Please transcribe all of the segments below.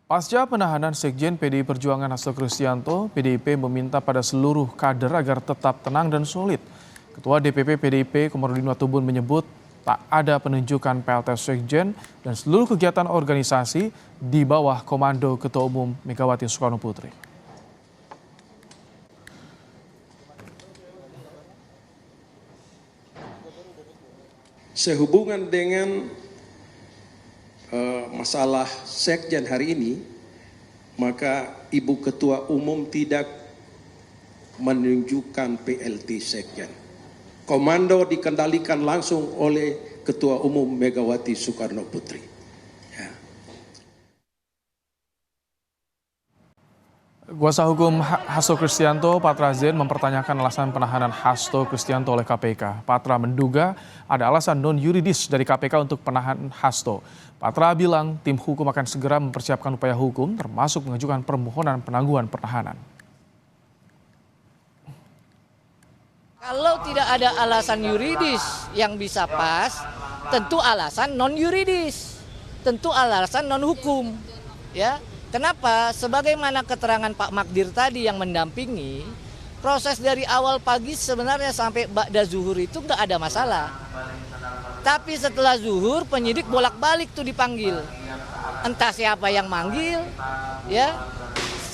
Pasca penahanan Sekjen PDI Perjuangan Hasto Kristianto, PDIP meminta pada seluruh kader agar tetap tenang dan solid. Ketua DPP PDIP Komarudin Watubun menyebut tak ada penunjukan PLT Sekjen dan seluruh kegiatan organisasi di bawah komando Ketua Umum Megawati Soekarno Putri. Sehubungan dengan masalah Sekjen hari ini, maka Ibu Ketua Umum tidak menunjukkan PLT Sekjen. Komando dikendalikan langsung oleh Ketua Umum Megawati Soekarno Putri. Ya. Kuasa hukum Hasto Kristianto, Patra Zen, mempertanyakan alasan penahanan Hasto Kristianto oleh KPK. Patra menduga ada alasan non-yuridis dari KPK untuk penahanan Hasto. Patra bilang tim hukum akan segera mempersiapkan upaya hukum termasuk mengajukan permohonan penangguhan penahanan. Kalau tidak ada alasan yuridis yang bisa pas, tentu alasan non-yuridis, tentu alasan non-hukum. Ya, kenapa? Sebagaimana keterangan Pak Magdir tadi yang mendampingi, proses dari awal pagi sebenarnya sampai ba'da zuhur itu nggak ada masalah. Tapi setelah zuhur penyidik bolak-balik tuh dipanggil. Entah siapa yang manggil, ya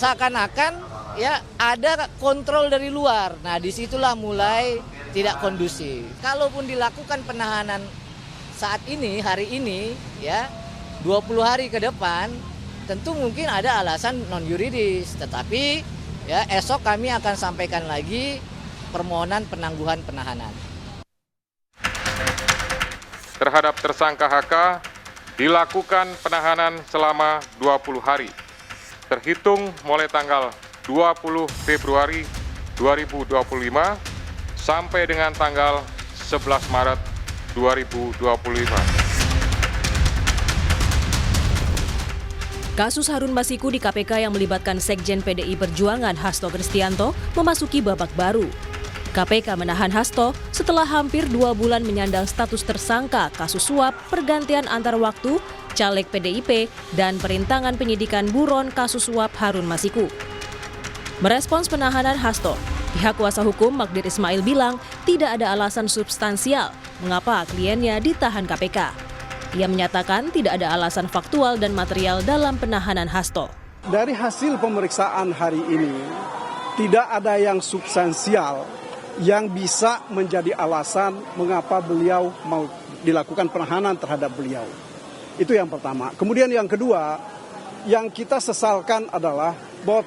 seakan-akan ya ada kontrol dari luar. Nah disitulah mulai tidak kondusif. Kalaupun dilakukan penahanan saat ini, hari ini, ya 20 hari ke depan, tentu mungkin ada alasan non yuridis. Tetapi ya esok kami akan sampaikan lagi permohonan penangguhan penahanan. Terhadap tersangka HK dilakukan penahanan selama 20 hari. Terhitung mulai tanggal 20 Februari 2025 sampai dengan tanggal 11 Maret 2025. Kasus Harun Masiku di KPK yang melibatkan Sekjen PDI Perjuangan Hasto Kristianto memasuki babak baru. KPK menahan Hasto setelah hampir 2 bulan menyandang status tersangka kasus suap pergantian antar waktu, caleg PDIP, dan perintangan penyidikan buron kasus suap Harun Masiku. Merespons penahanan Hasto, pihak kuasa hukum Magdir Ismail bilang tidak ada alasan substansial mengapa kliennya ditahan KPK. Ia menyatakan tidak ada alasan faktual dan material dalam penahanan Hasto. Dari hasil pemeriksaan hari ini, tidak ada yang substansial yang bisa menjadi alasan mengapa beliau mau dilakukan penahanan terhadap beliau. Itu yang pertama. Kemudian yang kedua, yang kita sesalkan adalah bahwa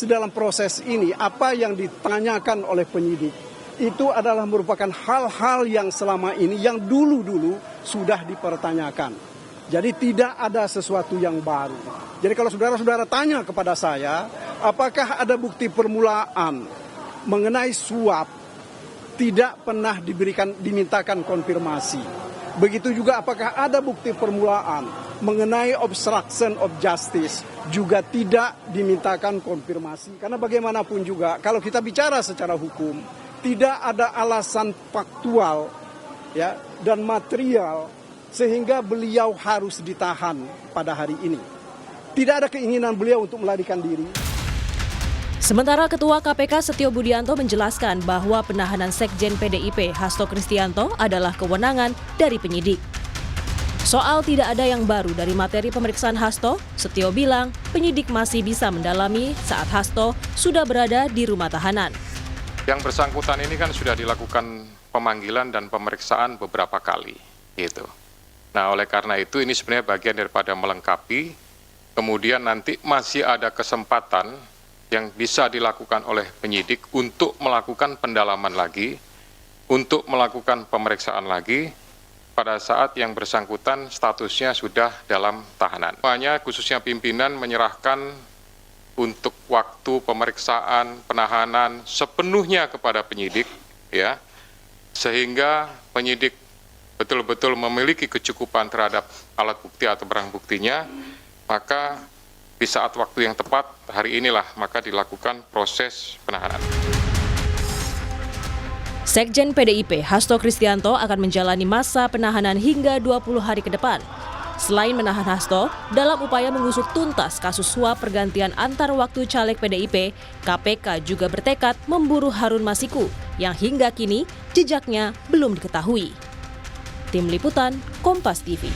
dalam proses ini, apa yang ditanyakan oleh penyidik, itu adalah merupakan hal-hal yang selama ini, yang dulu-dulu sudah dipertanyakan. Jadi tidak ada sesuatu yang baru. Jadi kalau saudara-saudara tanya kepada saya, apakah ada bukti permulaan mengenai suap, tidak pernah dimintakan konfirmasi. Begitu juga apakah ada bukti permulaan mengenai obstruction of justice, juga tidak dimintakan konfirmasi. Karena bagaimanapun juga kalau kita bicara secara hukum, tidak ada alasan faktual ya dan material sehingga beliau harus ditahan pada hari ini. Tidak ada keinginan beliau untuk melarikan diri. Sementara Ketua KPK Setio Budianto menjelaskan bahwa penahanan Sekjen PDIP Hasto Kristianto adalah kewenangan dari penyidik. Soal tidak ada yang baru dari materi pemeriksaan Hasto, Setio bilang penyidik masih bisa mendalami saat Hasto sudah berada di rumah tahanan. Yang bersangkutan ini kan sudah dilakukan pemanggilan dan pemeriksaan beberapa kali, gitu. Nah, oleh karena itu ini sebenarnya bagian daripada melengkapi. Kemudian nanti masih ada kesempatan yang bisa dilakukan oleh penyidik untuk melakukan pendalaman lagi, untuk melakukan pemeriksaan lagi pada saat yang bersangkutan statusnya sudah dalam tahanan. Semuanya khususnya pimpinan menyerahkan untuk waktu pemeriksaan, penahanan sepenuhnya kepada penyidik, ya, sehingga penyidik betul-betul memiliki kecukupan terhadap alat bukti atau barang buktinya, maka di saat waktu yang tepat, hari inilah maka dilakukan proses penahanan. Sekjen PDIP Hasto Kristianto akan menjalani masa penahanan hingga 20 hari ke depan. Selain menahan Hasto, dalam upaya mengusut tuntas kasus suap pergantian antar waktu caleg PDIP, KPK juga bertekad memburu Harun Masiku yang hingga kini jejaknya belum diketahui. Tim Liputan, Kompas TV.